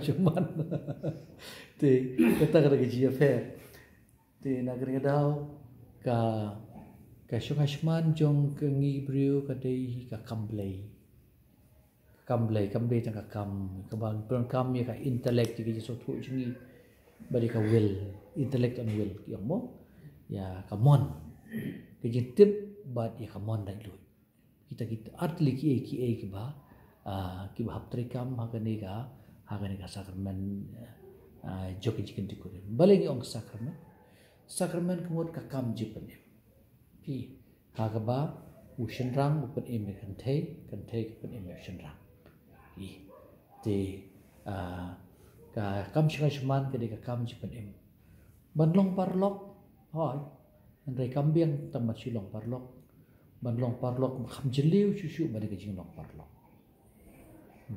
cuman te kata kata gaji affair te nagari daw ka syuman jong kengi brio ka dei ka kamblei jang ka kam ka bang pron kam ya ka intellect ki so thu jingi bari ka will intellect and will ki mo ya ka mon ki tip bat ya ka mon dai lu kita atli ki ba hap trikam ha ka ni ka sakramen joki jikin dikurin balengi ong sakramen kemud ka kam jipen pi ha ka ba ushen rang upen im kan thei upen im ushen rang i te ka kam shman ke ka kam jipen im banlong parlok hoi andai kambiang tamat silong parlok banlong parlok kham jeliu shushu bade ka jinglong parlok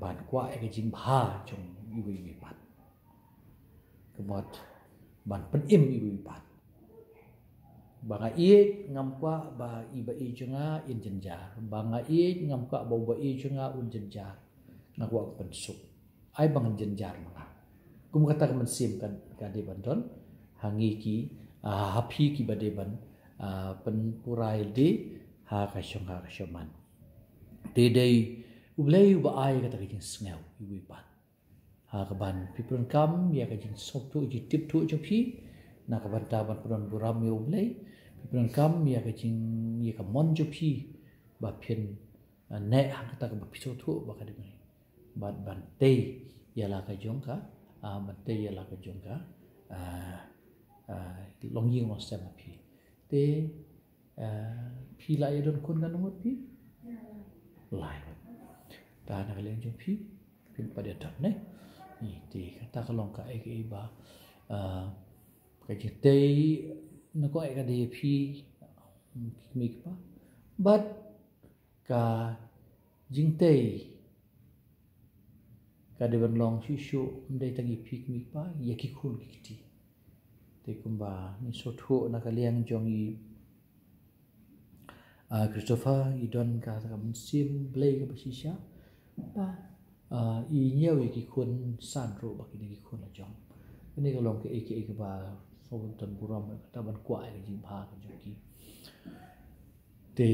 ban kwa ke jing bha chong iwi pat kemot ban pen im iwi pat banga i ngam kwa ba iba i junga in jenjar banga i ngam kwa ba i junga un jenjar ngakwa pen suk ai bang jenjar manga kum kata men sim kan de bandon hangi ki hapi ki bade ban pen purai de ha ka shoman de dei ublei ba ai kata jing sneu iwi pat ha ka ban pipron kam ya ka jing sok tu ji tip tu jo pi na ka ban ta ban pron buram yo ublei pipron kam ya ka jing ya ka mon jo pi ba phen ne ha kata ka piso tu ba ka de ban te ya la ka jong ka ban te ya la ka jong ka long ying mo sem pi te pi la ya don kun kan ngot pi lai ta na ka leng jong pi pada tak ne ni ti kata kalong ka ai ba ka jite na ko ai ka de pi mi pa but ka jingte ka de ban long shu ndai tangi pi mi pa ya ki khun ki ti te kumba ni so thu na ka leng jong i Christopher i don ka mun sim blay ka basisha ba i nhiều cái khuôn san ro baki ni khuôn là jong ini kalau ke ba so tan buram ta ban kwa cái gì ba cái jong ki te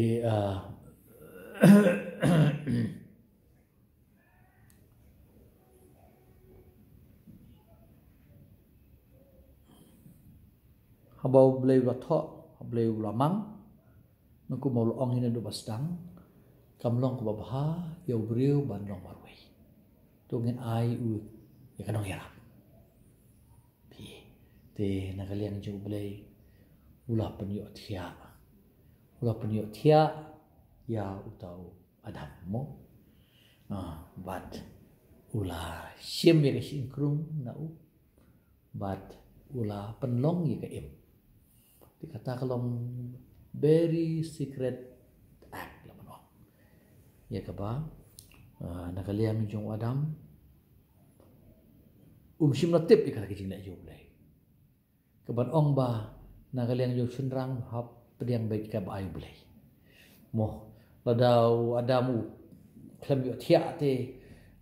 habau blei wa tho blei la mang nó cũng mau ong hina do basdang kamlong ko babha yo briu ban long warwe tu ngin ai u ya kanong yarap pi te nakalian jo blei ula penyo thia ya utau adam mo bat ula sim ya sin krum na u bat ula penlong ya ka im dikata kalong very secret act la mano ya ka ba nakalian jong adam sim na tip ikala kijing na jo blei kaban ong ba nakalian jo sunrang hap pediang baik ka ba ayu blei mo ladau adamu klam yo thia te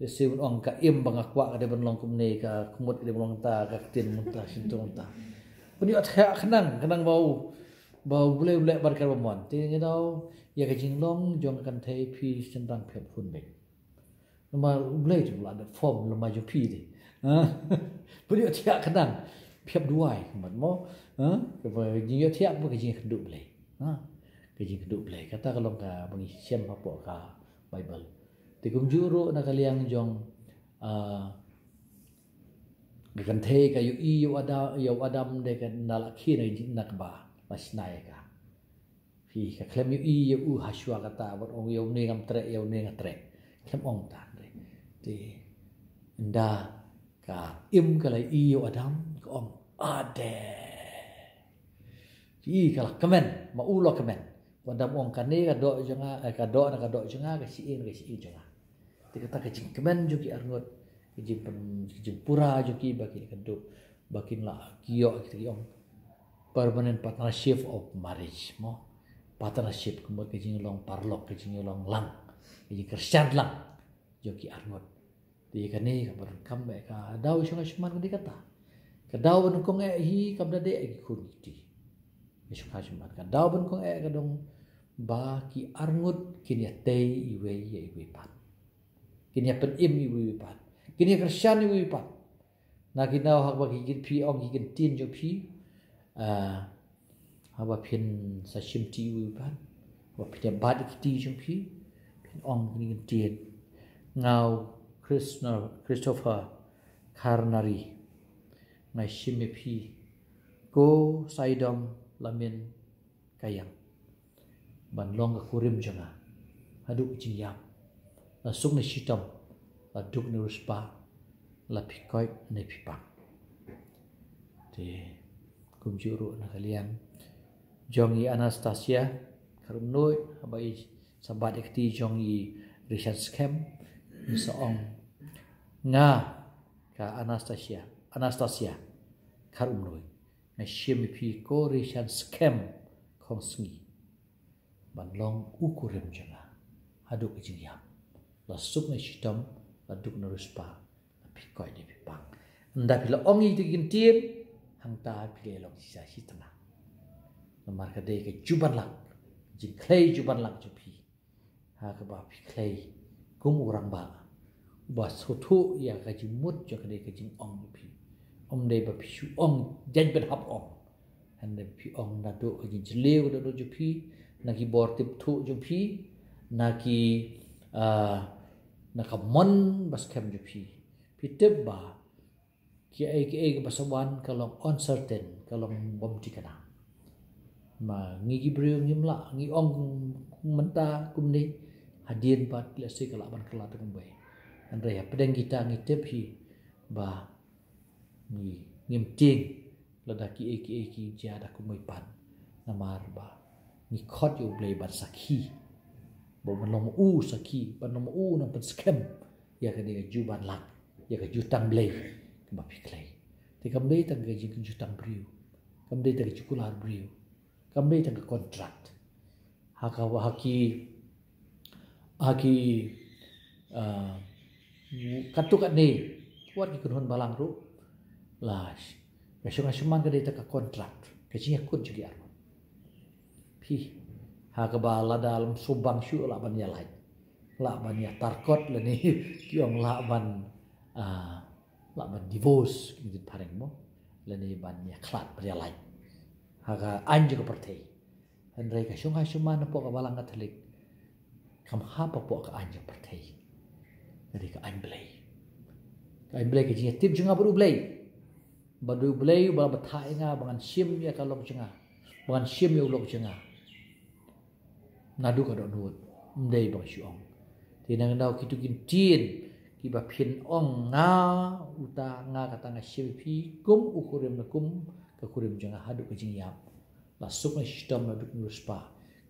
siun ong ka im banga kwa ka de ban long kum ne ka kumut de long ta ka tin mun ta sin tong ta pun yo thia khanang bau blei bar ka mon te ngi dau ya ka jing long jong kan thei phi sunrang phep hun be ma blei tu la da form la ma jo phi de pun yo thia khanang phep duai mat mo ka ba jing yo thia bu ka jing khandu blei cái gì đủ lệ kata kalau ka bagi siam apa ka Bible ti kum juro na kaliang jong kan the ka yu adam de kan nala khi na jing nak ba masnai ka fi ka klem yu u haswa kata wat ong yu ne ngam tre yu ne ngatre klem ong ta ti nda ka im ka lai yu adam ka ong ade ji kala kamen ma ulo kamen pada ong kane ka do jonga ka do jonga ka si jonga ti kata ka jing kemen juki arngot jing pura juki baki ka do bakin la kio ki ong permanent partnership of marriage mo partnership kumot ka jing long parlok ka jing long lang ka jing kersian lang juki arngot di kani ka baron kambe ka daw isong asuman di kata ka daw ban kong hi kam dade ki kun ti isong asuman ka daw ban kong ka dong ba ki arngut kini tei iwe pat kini pen im iwe pat kini Kristen iwe pat na kinaw hak ba ki pi ong ki tin jo pi haba pin sa shim ti iwe pat wa pin ba ki ti jo pi pin ong kini tin ngau Christopher Karnari ngai shimipi go saidom lamin kayang ban long ka kurim janga haduk jingyam la suk ni shitom la duk ni ruspa la pikoi ne pipang te kumjuru na kalian jongi Anastasia karunoi abai sabat ekti jongi Richard Scam seorang nga ka Anastasia karumroi na shimipi ko Richard Scam kongsngi banlong ukurim janga haduk jingyam la suk na shitom la duk na ruspa la pikoi de pipang nda pila ongi te gintin hang ta pile long sisa hitana namar ka de ke juban lak jin clay juban lak jupi ha ka ba pi clay kum urang ba sotu ya ka jimut jo ka de ka jing ong pi de ba pi shu ong jan ben hap ong han de pi ong na do ka jin lew do jo pi na ki bor tip thu jo pi na ki na ka mon bas kem jo pi tip ba ki ai ka basawan ka long uncertain ka long bom ti kana ma ngi gibril ngimla ngi ong menta kumni hadien bat lesi kala ban kala ta kumbai andre ya pedang kita ngi tepi ba ngi ngim ting lada ki jada kumai pan namar ba ngi khot yu blai ban sakhi bo man long u sakhi ban long u nang pan scam ya ka de juban lak ya ka jutang blai ba piklai te kam dei tang ga jing jutang briu kam dei tang chukular briu kam dei tang contract haka wa haki katuk ni kuat ki kunhon balang ru las ka syung ka dei ta contract ka jing akut juga ar pi haka ba la dalam subang syu la ban ya lai la ban ya tarkot le ni kiong la ban divorce gitu pareng mo le ni ban ya klat ya lai haka anju ka pertei andai ka syung na po ka balang ka thalik kam ha pa po ka anju pertei jadi ka an blai ka jing tip junga baru blai ba bathai nga bangan sim ya ka lok junga bangan sim ya lok junga nadu ka do nut ndei bang syong tinang dau kitu kin tin ki ba phin ong nga uta nga kata nga shilpi kum ukurim na kum ka kurim junga hadu ka jing yap la suk na system na duk nuspa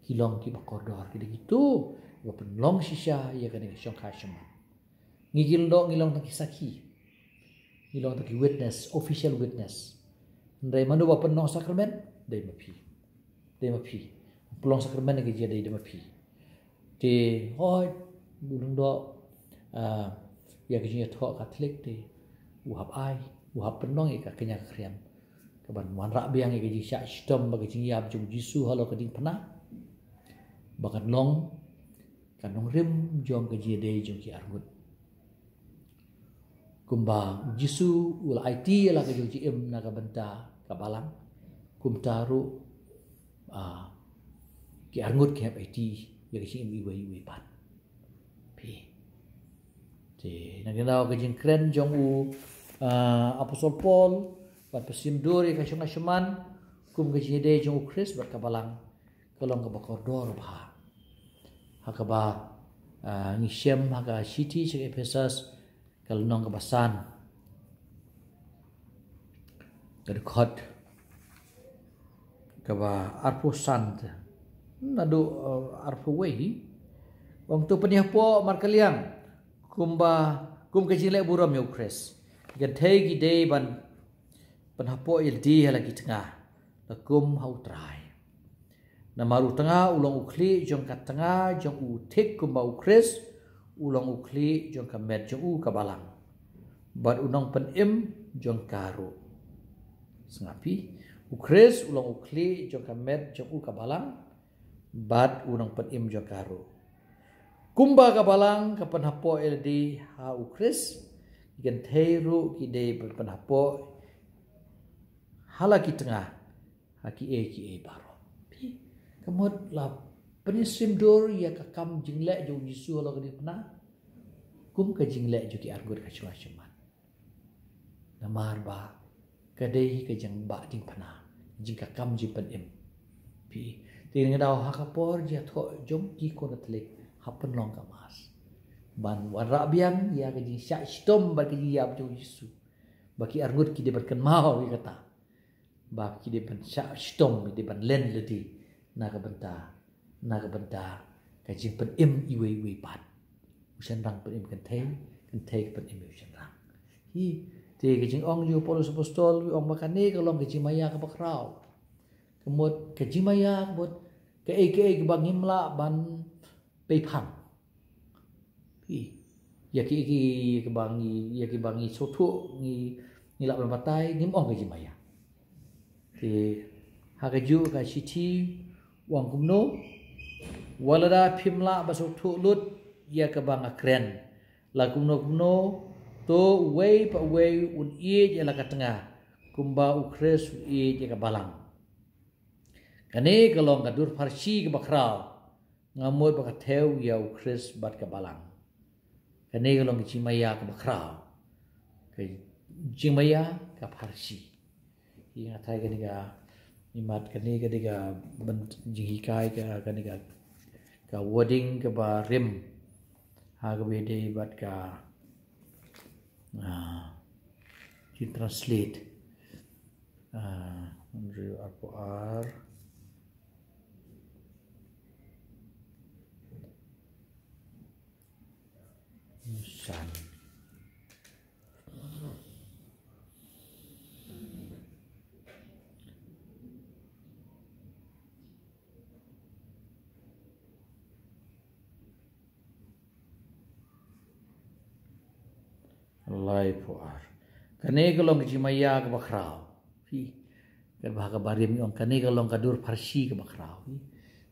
kilong ki ba koridor ki gitu ba penlong sisa ya ka ni syong ka syong ngilong tak sakhi ngilong tak witness official witness ndai manu ba penong sakramen dai mapi pelong sakramen ke dia dai mapi te hoi bulung do ya ke dia thok Katolik te uhap ai uhap penong ka kenya kriam ka ban wan ra biang ke ji sya system ba ke jing yap jung jisu halo ka ding pana bakan long kanong rim jong ke dia dai jung ki argut kumba jisu ul IT la ka jung im na ka benta ka balang kum taru ki arngut ke IT ya ke sim iwe pat pi te na ginaw ka jing kren jong u apostol Paul bat pesim dori ka syunga syuman kum ka jing de jong u Chris bat ka balang kolong ka bakor dor ba hakaba ngisem haka city se Ephesus kalnong kebasan kedekot kaba arpu sant nadu arpu wehi wong tu peniah po markaliang kum kejile buram yo kres gadhei gi dei ban penhapo il di lagi tengah kum hau trai na maru tengah ulong ukli jong kat tengah jong u thik kum bau kres ulong ukli jong ka met jong u ka balang bat unang penim jong karu sengapi ukres ulang ukli jong kamet jong kabalang bat unang penim jong karu kumba kabalang kapan hapo eldi ha ukres ikan theiru kide berpan hapo halaki tengah haki e baro pi kamot la penisim dor ya kakam jingle jong Yesu lo kadi pena kum ka jingle jo ki argur ka chua chuman namar ba kadai ka jang ba ding pena jing kakam jing penim pi tin ngadaw hakapor ja tho jom ki ko natle hapen long kamas ban wara biang ya ka jing sya stom ba ki yap jo Yesu baki argut ki de berken mau ki kata ba ki de ban sya stom de ban len ledi na ka benta ka jing penim iwe pat usan rang penim kan thei penim usan rang hi te ka jing ong ju Paulus apostol wi ong makane ka long ka jing maya ka bakrau kemot ka jing maya kemot ka ke bang himla ban pe phang pi ya ki bangi sotu ni lap lam patai ngim ong ka jing maya te ha ka ju ka siti wang kumno walada phimla ba sotu lut ya ka bang akren la kumno to way pa way un ie je la ka tengah kumba ukres ie je ka balang kane kalong ka dur farsi ka bakrau ngamoy pa ka theu ya ukres bat ka balang kane kalong ki chimaya ka bakrau ka chimaya ka farsi ingat thai kane ka imat kane ka ban jihikai ka kane ka wording ka ba rim ha ka bede bat ka you translate Andrew R San life war kane kalong ki maya ka bakrau hi ka baga barim yong kane kalong ka dur farsi ka bakrau hi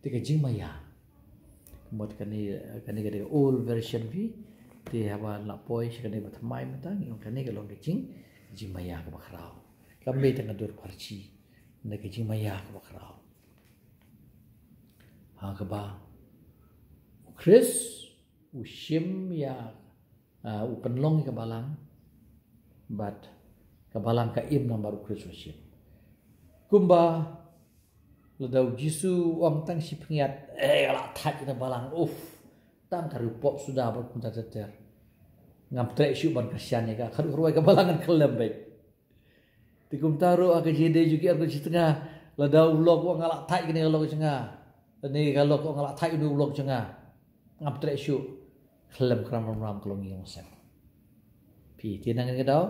te ka jing maya mot kane ka old version vi te haba la poi kane batmai matang yong kane kalong ka jing maya ka bakrau kambe te ka dur farsi ne ka jing maya ka bakrau ha ka ba Chris ushim ya upenlong ka balang bat ka balang ka im nang baru Chris ushim kumba ledau Jisu om tang si pengiat ala thak kita balang tang karupop sudah berpunta teter ngam trek syu ban kasian ka kharu ruai ka balangan kelem baik tikum taru aka jede juga aku si tengah ledau ulok wong ala thak kini ulok cenga ni kalau kok ala thak du ulok cenga ngam trek syu kelem kram kelong yang sen pi tinang ke dau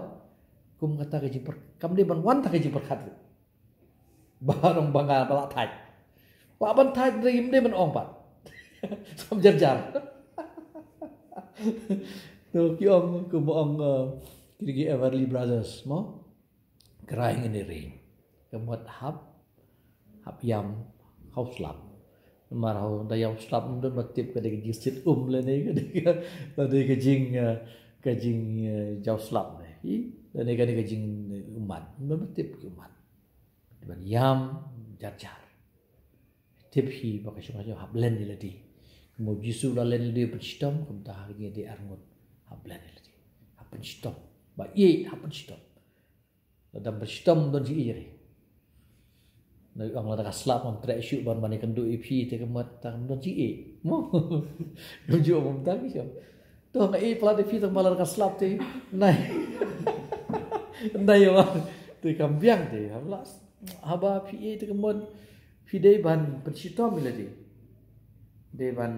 kum kata ke jiper kam di ban wan ta ke jiper khat barong banga bala thai wa ban thai rim de man ong pat som jar to ki ong kum ong ki Everly Brothers mo crying in the rain kemot hap yam house lap marau dayau slap mundun batip ka de jisit le ne ka de ka jing jau slap ne hi ne ka jing umat batip ki umat ban yam jar tip hi ba ka shoma hab len ni ladi mo jisu la len di pechtom kum ta ha de arngot hab len ni ladi hab pechtom ba ye hab pechtom da pechtom don ji ire nơi ông là slap ông trại sưu ban ban ikan doi pi te kemat tang don ji mo jo mom tang sio to ngai plat pi tang balar ka slap te nai nai wa te kambiang te hablas haba pi te kemat pi dei ban persito miladi de ban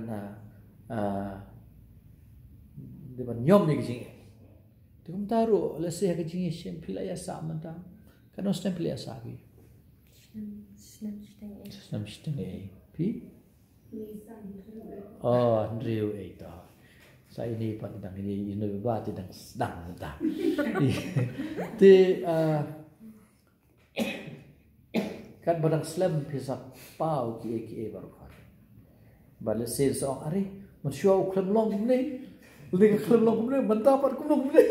nyom ni kijing te kum taru le se ka jing shem pilaya sa manta kan os tem pilaya sa ki Snam steng pi oh Andrew eta Sa ini pa tidang ini ba tidang sedang ta. Ti kan badang slam pisa pau ki baru kan. Bale sen so are man show klem long ni. Li klem long ni man dapat kum long ni.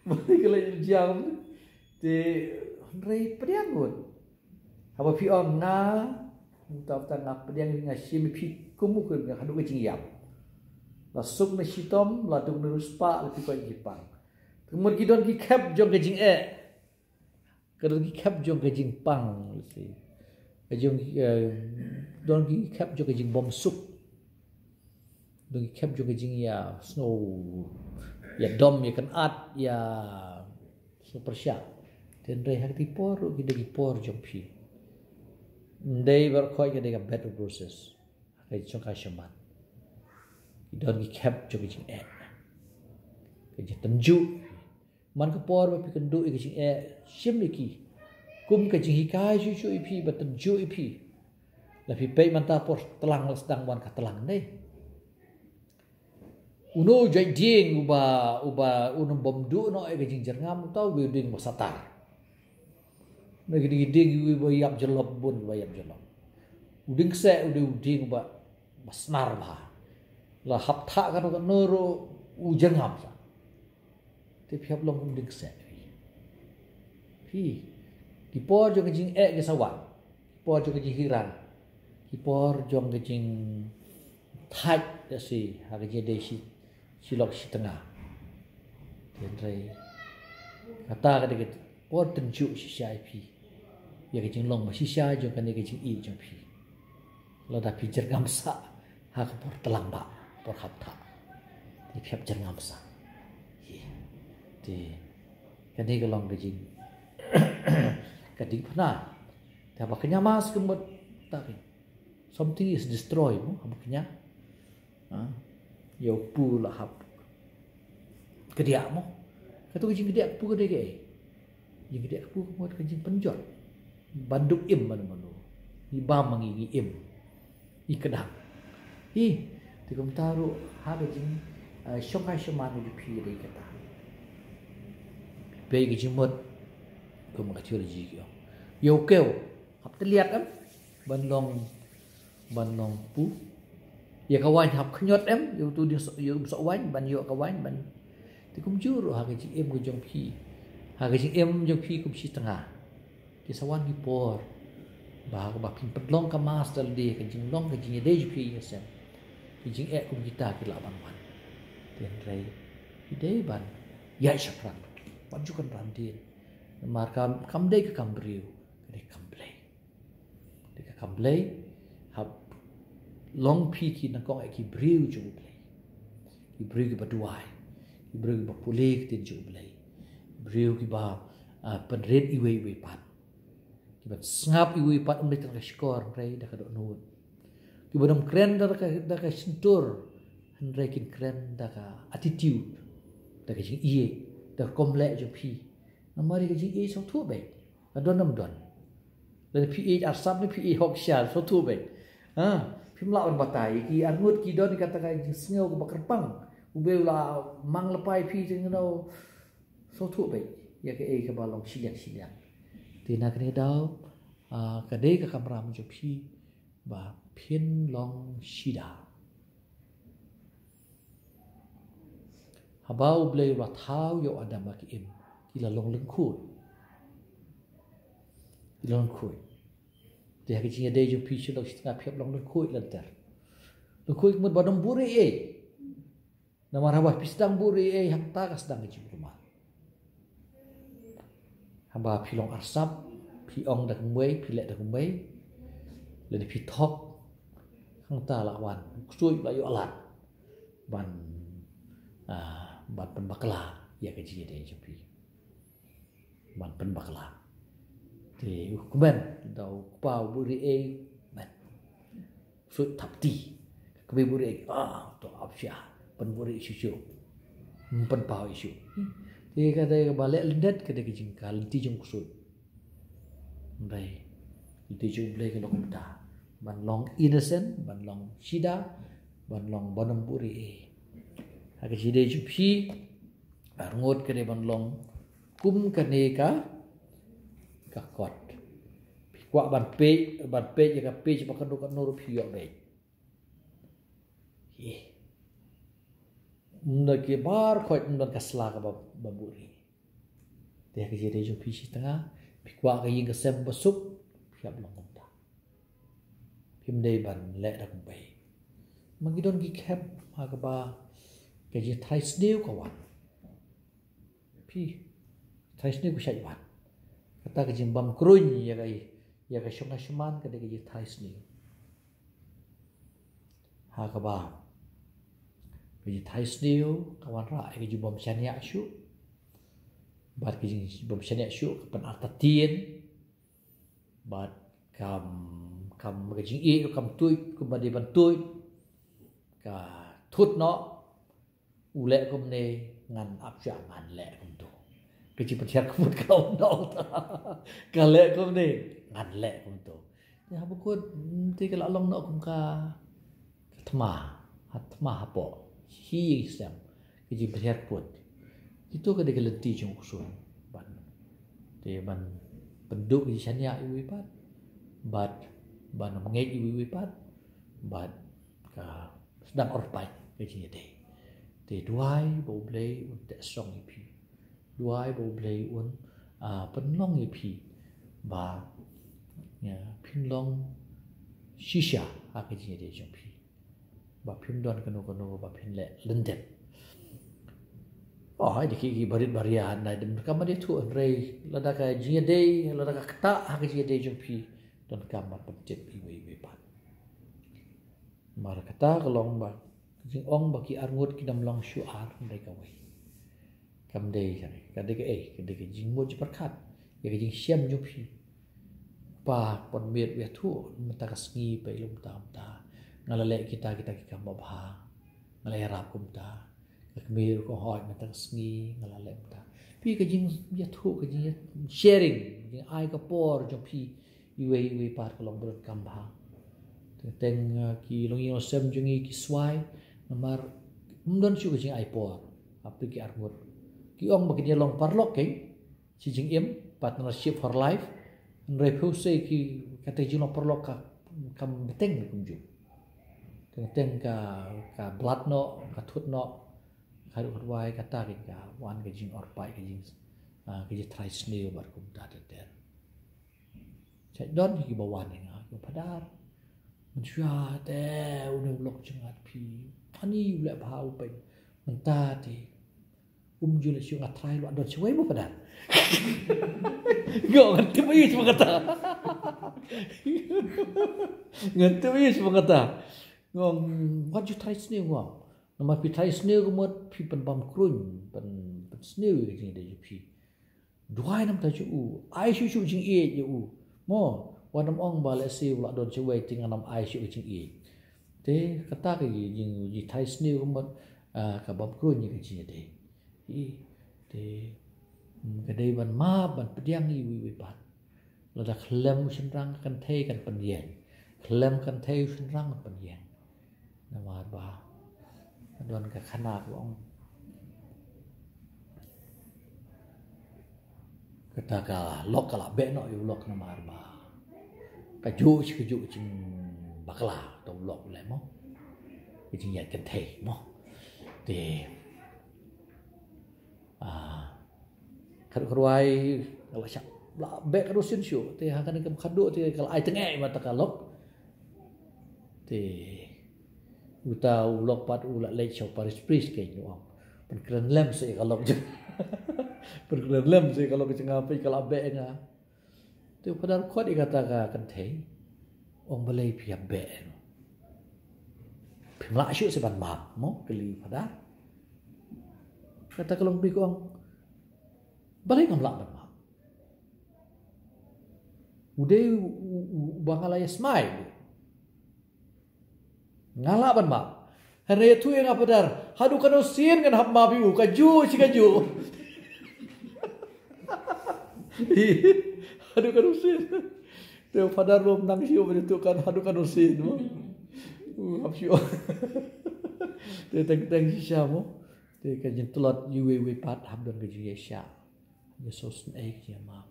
Mari kala jam ti rei pediangun. Apa pi on na tap tang pediang ngashim pi kumu ke hadu ke jingyam. La suk na shitom la dung na ruspa la pi ko jipang. Kemudian kidon ki kap jong ke jing Kadang ki kap jong ke jing pang si. Jong don ki kap jong ke jing bom suk. Don ki kap jong ke jing ya snow ya dom ya kan at ya super sharp. Dan rei hak ti por ki de por jong pi. Ndai ber khoi ke de ka better process. Kai chong ka shaman. Don ki kap jong ke jing ke jing tenju man ka por ba pi kan du ke jing shim ki kum ke jing hikai shu ipi ba tenju ipi la pi pe man ta por telang sedang wan ka telang nei uno jai ding uba unum bom du no ke jing jerngam tau building ba satar na gidi ding ba yap jelob bun ba yap jelob uding se uding ba masnar ba la hap tha kan no noro u jerngam sa te phiap long kum dik se pi ki por jong jing ke sawang por jong jing hiran ki por jong jing thai da si ha ke de si lok si tengah ten rei kata ka de por ten ju si sai pi ya ke jing long ma si sai jong kan ke jing i jong pi lo da pi jer gam sa ha ka por telang ba por hap tha te phiap jer gam sa thì cái này cái lòng cái gì cái tính phá thì apa kenya mas kemud tapi something is destroyed no apa kenya yo pu la hap cái dia mo cái tu cái dia pu cái dia pu kemud cái jing penjot banduk im manu ni ba mangi im i kedang hi thì kum taru ha cái jing shongai shaman ni pi dei kata về cái chim mật của một cái chưa là gì kiểu yêu kêu học tiếng liệt lắm ban lòng pu giờ các anh học khnyot em yêu tu đi yêu sợ quánh ban yêu các anh ban thì cũng chưa rồi hai cái chị em của trong phi hai cái chị em trong phi cũng chỉ tengah à thì sao anh đi por bà pin bật long cái master đi cái chị long cái chị đây phi như xem cái chị em cũng kita cái lạ ban tiền đây cái đấy ban dạy sắp răng Pajukan rantin, markam kamdei ke kambriu, ke kamblei, ke kamblei, hab long piki na kong eki briu jublei, ki briu ki baduai, ki briu ki bapulik tin jublei, briu ki ba penred iwe pan, ki ba ngap iwe pan umle tang skor rei da kadok nuut, ki badam kren da ka sentur, rei kin kren da ka attitude, da ka jing iye. Dah komplek je pi. Namari ke jing so tu baik. Adon nam don. Dan pi asam ni pi hok syal so tu baik. Pi melawan batai ki angut ki don katakan jing sngau ke bakerpang. Ube la mang lepai pi jing no so tu baik. Ya ke balong siliang. Tina kene dau ka dei ka kamram je pi ba pin long shida. Habau blei rathau yo ada maki im kila long lengkut dia ke jinga dei jumpi chulok setengah phiap long lengkut lantar lengkut mut badam buri nama rawah pisdang buri hak ta ka sedang ji rumah hamba pilong arsap pi ong dak muai pi lek dak muai le pi thok hang ta lawan sui la yo alat ban ban penbakla ya ke ji de jupi ban penbakla thì kumen dau pau buri ban sut thapti ke buri to apsya pen buri isu pen pau isu thì cái đây balik lendet ke de jingkal ti jung kusut ndai ti jung blai ke long ta ban long innocent ban long shida ban long banam buri hak jide jupi ngot ke de ban long kum ke ne ka kot kwa ban pe ya ka pe pa kan kan no phi yo be nda ke bar khoi nda ka sla ka ba buri te hak jide jupi si tanga kwa ka yin ka sem basuk phiap long ta phim dei ban le da kum bai magidon ki khap ha ka ba ke ji thai sneu ka wan phi thai sneu ku shai wan kata ke jim bam kruin ya ka shonga shman ka de ke ji thai sneu ha ka ba ke ji thai sneu ka wan ra ke ji bom chania shu bat ke ji bom chania shu ka pan atatien bat kam ke ji e kam tui ku ba de ban tui ka thut nó ule kom ne ngan ap cha ngan le kom to ke chi pat yak mut ka no ta ka le kom ne ngan le kom to ya bu ko ti ka la long no kom ka thma ha po hi sem ke chi pat yak put itu ka de ka lenti chung usun ban te ban penduk di chania iwi bat ban mangei iwi pat bat ka sedang orpai ke chi de te duai bo blei un te song ipi duai bo blei un penlong ipi ba ya pinlong shisha ha ke chi de jong pi ba pin don kanu ba pin le lendep oh ai ki barit barian na dem kam de tu rei lada ka ji de lada ka kta ha ke chi de jong pi don kam ma pencet iwi pat mar kata kelong ba jing ong baki arngut ki dam long shu ar dai ka wei kam dei jare ka de ke jing mo ji perkat ya ke jing siam ju phi pa pon miet we thu mata ka sngi pe lum tam ta ngala le kita ki kam ba bha ngala rap kum ta ka mir ko hoi mata ka sngi ngala le ta pi ke jing ya thu ke jing sharing jing ai ka por ju phi iwe par ko long bro kam bha teng ki long yo sem jungi ki swai namar mdon chu ke jing ai por apli ki arngut ki ong baki dia long parlok ke si jing im partnership for life refuse ki kata jing long parlok ka kam beteng kum ju teng ka blood no ka thut no kharu khwai kata ke ka wan ke jing or pai ke jing try snail bar kum ta te chai don ki bawan ni nga ko padarมันชัวแต่อุณหภูมิจังหวัดพีอันนี้อยู่แหละพาอุไปมันตาที่อยู่ในช่วงอัตรายหลอดโดนช่วยบุปผาเงินที่ไม่ยิ่งสมกตาเงินที่ไม่ยิ่งสมกตางงวัดจุดไทยสเนียวงนมาพิไทยสเนียวก็หมดพีเป็นบำครุ่นเป็นสเนียวจริงๆเดี๋ยวพีด้วยน้ำตาจูไอชูจริงเอ๋อยู่โม่วันน้ำอ่องบาเลซีวละโดนช่วยจริงน้ำไอชูจริงอีกแต่กระตากยิงยิไทยสเนียวก็มันกับบำครุ่นยังจริงเดีแต่ก็ได้บันมาบันเปรี้ยงอีวิปัสเราจะเคลมชันรังกันเทกันปัญญาเคลมกันเทชันรังกันปัญญานามาบ้าโดนกับขนาดว่องกระตากล็อกกะละเบะเนาะอยู่ล็อกนามาบ้าkeju jing bakla tau lok le mo jing ya kan thei mo te kharwai ala chak la be ka rusin shu te ha kan kam khadu te kal ai tenge ma ta kalok te uta ulok pat ula le chau paris pris ke ni ong pen kren lem se kalok je pen kren lem se kalok jing apa kala be nga tu padar khot ikata ka kan thei ong balai phia be phimla shu se ban ma mo kali padar kata kalong pi ko ong balai ngamla ban ma ude bangala ya smile ngala ban ma hare tu yang padar hadu kan usin kan hab ma bi u ka ju si ka ju hadu kan usin tu padar lom nang siu begitu kan hadu kan usin mo hab siu te teng si siamo thì cái những tulot UAV pat hab don cái gì sha Yesus ấy kia mà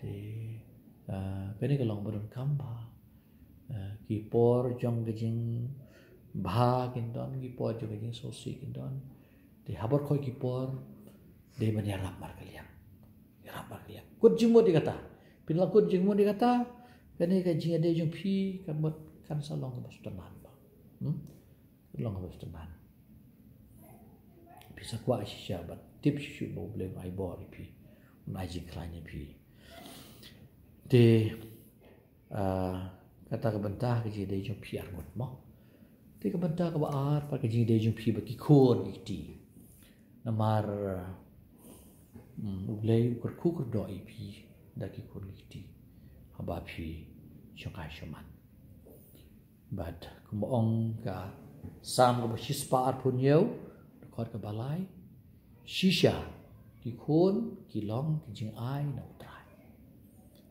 thì cái này cái lòng berdon kamba kipor jong cái jing bha kindon kipor jong cái jing sosi kindon thì habar khoi kipor de ban yarap mar kalian kut jimo dikata pinla kut jimo dikata cái này cái jing ade jong phi kamot kan salong ke bastunan ba long ke bastunan bisa kuat siapa tip siapa boleh ai bor pi mai jing klanya pi de kata kebentah ke jadi jom pi argut mo te kebentah ke baat pa ke jadi jom pi bagi kon iti namar boleh ukur kukur doi pi daki kon iti haba pi shokai shoman bad kumoong ka sam ke shispa ar punyau dekor ke balai shisha ki kon ki long ki jing ai na utrai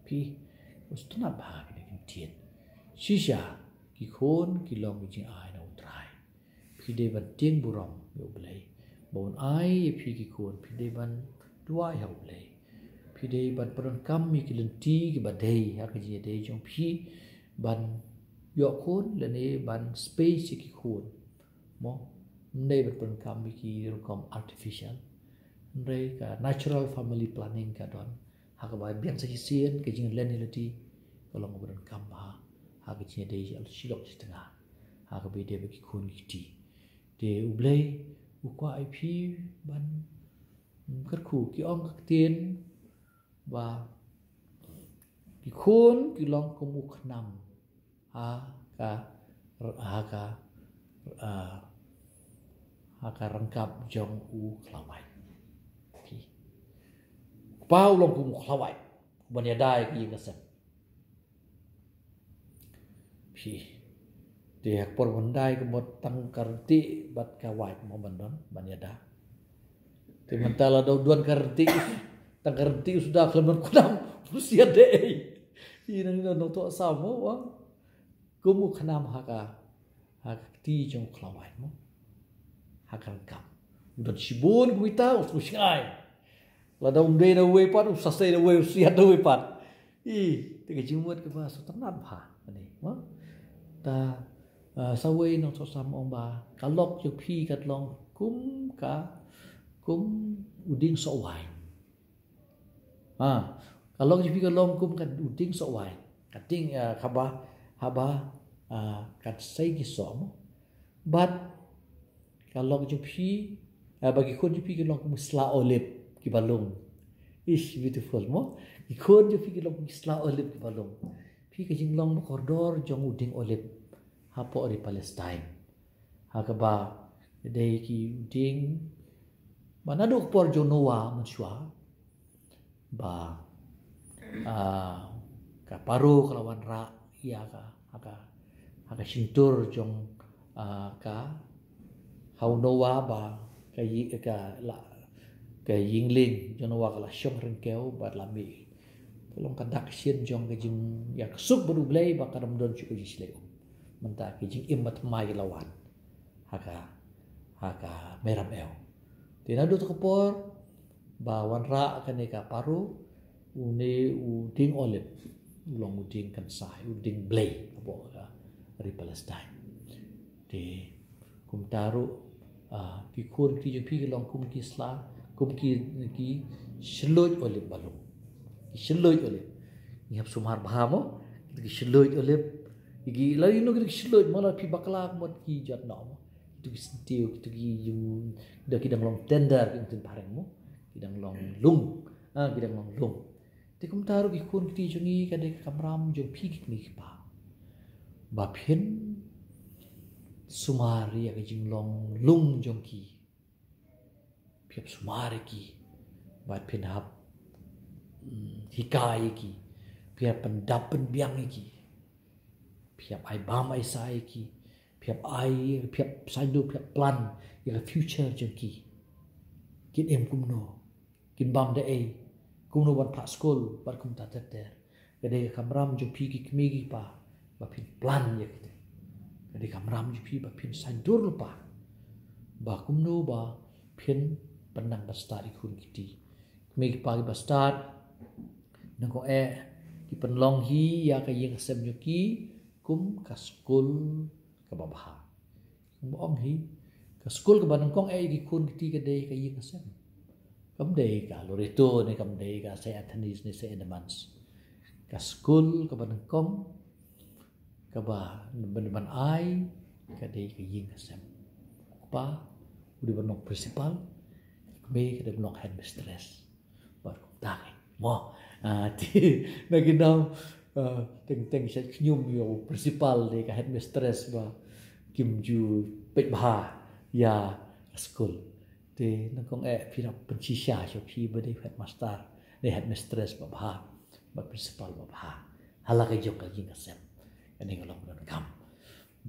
pi ustunat bahag ni tiet shisha ki khôn ki long ki jing ai na utrai phi de ban tieng burom yo blai bon ai phi ki khôn phi de ban duai ho blai phi de ban pron kam mi ki lenti ki ba dei ha ki je de jong phi ban yo khôn le ne ban space ki khôn mo nei ban pron kam mi ki kom artificial nei ka natural family planning ka don ha ka ba biang sa sien ki jing lenility kalau ngobrol kamba hak cie dei al silok setengah hak be de bagi kun giti de ublei ukwa ip ban kat khu ki ong ka tien ba ki kun ki long ko mu khnam ha ka rangkap jong u klawai ki pau long ko mu klawai ban ya dai ki ngasem dia por bandai ke bot tang karti bat kawai mo bandon banyada ti mentala do duan karti tang karti sudah kelebon kudam usia dei ina no to samo wa kumu khnam haka ti jong klawai mo hakan kam udon sibun guita usai la dong de na we pat usase na we usia do we pat ti ke jumut ke ba so tanan pha ani mo ta sawe no so sam ong ba kalok ju phi kat long kum uding so wai kalok ju phi kat long kum kat uding so wai kating haba kat sai ki so mo but kalok ju phi bagi kon ju phi kat long kum sla olive ki balung is beautiful mo ki kon ju phi kat long kum sla olive ki balung phi ke jing long koridor jong uding olive hapo di Palestine hakaba dei ki uding mana dok por jonowa mensua ba ka paru kelawan ra ya ka sintur jong ka haunowa ba ka yingling jonowa kala syong rengkeu ba lami tolong kadak sien jong ke jing yak suk beru blai bakar don cu ji sleu menta ke jing imat mai lawan haka meram el tina do tekepor bawan ra kane ka paru une uding olive long uding kan sai uding blai abo ka ri Palestine de kum taru ki khon ki ju phi long kum ki sla kum ki shloj olive balung shiloi oleh ngap sumar bahamo ki shiloi oleh igi lai no ki shiloi mala pi bakla mot ki jat no tu ki stiu tu ki yung da ki dang long tender ki tin pareng mo ki dang long lung ki dang long lung te kum taru ki kun ki jungi ka de kamram jong pi ki ni pa ba phen sumari ya ki jing long lung jong ki piap sumari ki ba phen hap hikai ki piap pendap penbiang ki piap ai bam ai sai ki piap ai piap sandu piap plan ya future jeng ki kin em kumno kin bam de ai kumno wan pa school bar kum ta ter gade kamram ju pi ki kmi ki pa ba pin plan ya ki gade kamram ju pi ba pin sandur pa ba kumno ba phin panang ba start ikun kiti me ki pagi ba start nang ko ki panlong hi ya ka yeng sem yuki kum ka school ka babha kum ong hi ka school ka banang kong ki kun kiti ka dei ka yeng sem kam dei ka lorito ne kam dei ka se athanis ne se edamans ka school ka banang kong ka ba ban ai ka dei ka yeng sem pa udi banong principal me ka de banong headmistress bar ko dai mo ti naginaw teng sa nyum yo principal de ka headmistress ba kim ju pet ba ya school te nang kong phira penci sha cho phi ba de headmaster de headmistress ba principal ba hala ka jok ka jing sem ani ngolong don kam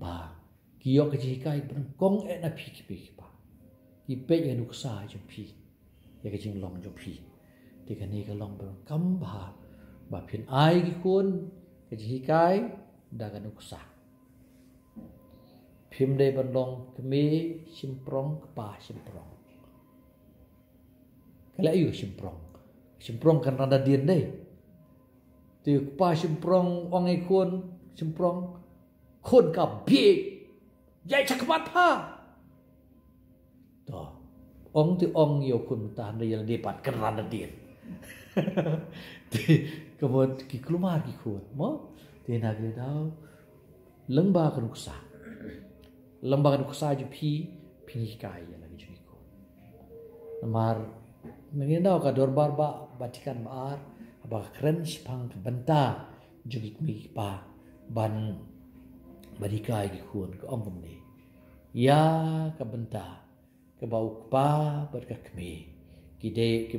ba kiyo ka ji kai ban kong na phi ki pe ba ki pe ya nuk sa cho phi ya ka jing long cho phi te ka ni ka long ban kam ba phin ai ki kun ka ji kai da ka nuk sa phim de ban long kami simprong pa simprong kala yu simprong kan rada dien dei tu pa simprong ong ai kun simprong khôn ka bi yai chakmat pa to ong tu ong yo kun ta na yang di pat kan rada dien kemudian ki keluar ki kun mo te na ge dau lengba kan kusa lembaga kusa ju phi kai ya lagi ju ko namar mengendau ka dorbar ba batikan bar ba kren pang banta ju mi pa ban badikai ki kun ko ong ni ya ka benta ke bau pa ber ka kmi ki de ki